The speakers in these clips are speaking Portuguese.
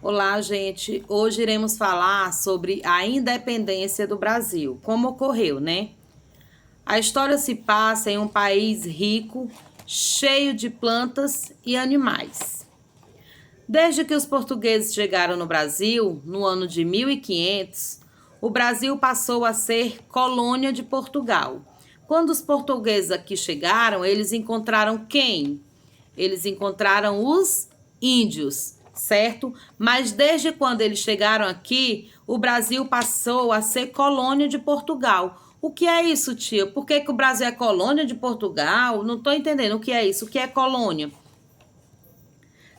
Olá, gente. Hoje iremos falar sobre a independência do Brasil, como ocorreu, né? A história se passa em um país rico, cheio de plantas e animais. Desde que os portugueses chegaram no Brasil, no ano de 1500, o Brasil passou a ser colônia de Portugal. Quando os portugueses aqui chegaram, eles encontraram quem? Eles encontraram os índios, certo? Mas desde quando eles chegaram aqui, o Brasil passou a ser colônia de Portugal. O que é isso, tia? Por que o Brasil é colônia de Portugal? Não estou entendendo o que é isso. O que é colônia?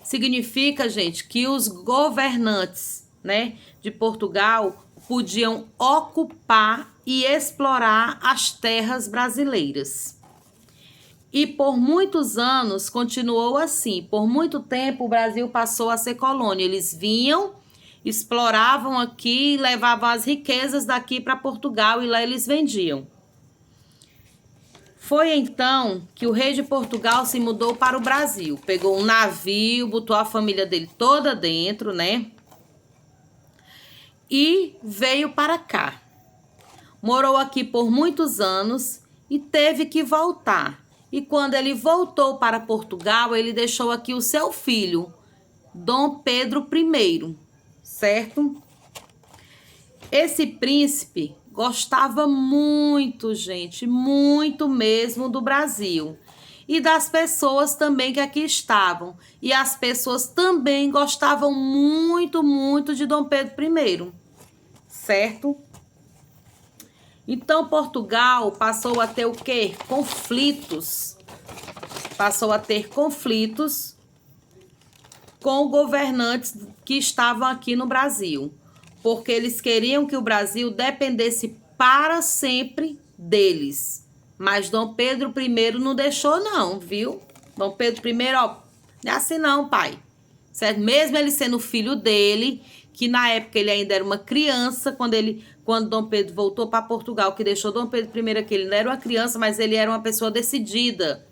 Significa, gente, que os governantes, né, de Portugal podiam ocupar e explorar as terras brasileiras. E por muitos anos continuou assim. Por muito tempo o Brasil passou a ser colônia. Eles vinham, exploravam aqui, levavam as riquezas daqui para Portugal e lá eles vendiam. Foi então que o rei de Portugal se mudou para o Brasil. Pegou um navio, botou a família dele toda dentro, né? E veio para cá. Morou aqui por muitos anos e teve que voltar. E quando ele voltou para Portugal, ele deixou aqui o seu filho, Dom Pedro I, certo? Esse príncipe gostava muito, gente, muito mesmo do Brasil e das pessoas também que aqui estavam. E as pessoas também gostavam muito, muito de Dom Pedro I, certo? Então Portugal passou a ter o quê? Conflitos. Passou a ter conflitos com governantes que estavam aqui no Brasil, porque eles queriam que o Brasil dependesse para sempre deles. Mas Dom Pedro I não deixou não, viu? Dom Pedro I, ó, não é assim não, pai. Certo? Mesmo ele sendo filho dele, que na época ele ainda era uma criança, quando Dom Pedro voltou para Portugal, que deixou Dom Pedro I aqui, ele não era uma criança, mas ele era uma pessoa decidida.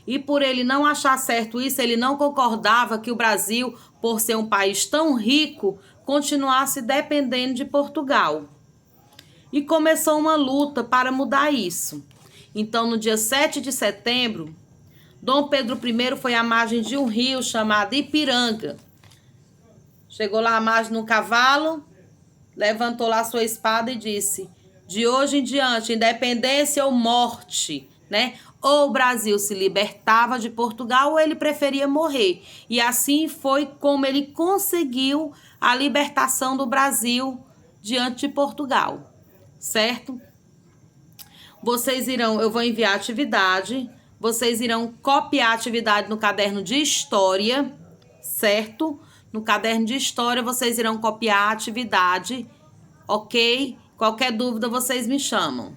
E por ele não achar certo isso, ele não concordava que o Brasil, por ser um país tão rico, continuasse dependendo de Portugal. E começou uma luta para mudar isso. Então, no dia 7 de setembro, Dom Pedro I foi à margem de um rio chamado Ipiranga. Chegou lá à margem no cavalo, levantou lá sua espada e disse: de hoje em diante, independência ou morte, né? Ou o Brasil se libertava de Portugal ou ele preferia morrer. E assim foi como ele conseguiu a libertação do Brasil diante de Portugal, certo? Eu vou enviar a atividade, vocês irão copiar a atividade no caderno de história, certo? No caderno de história vocês irão copiar a atividade, ok? Qualquer dúvida vocês me chamam.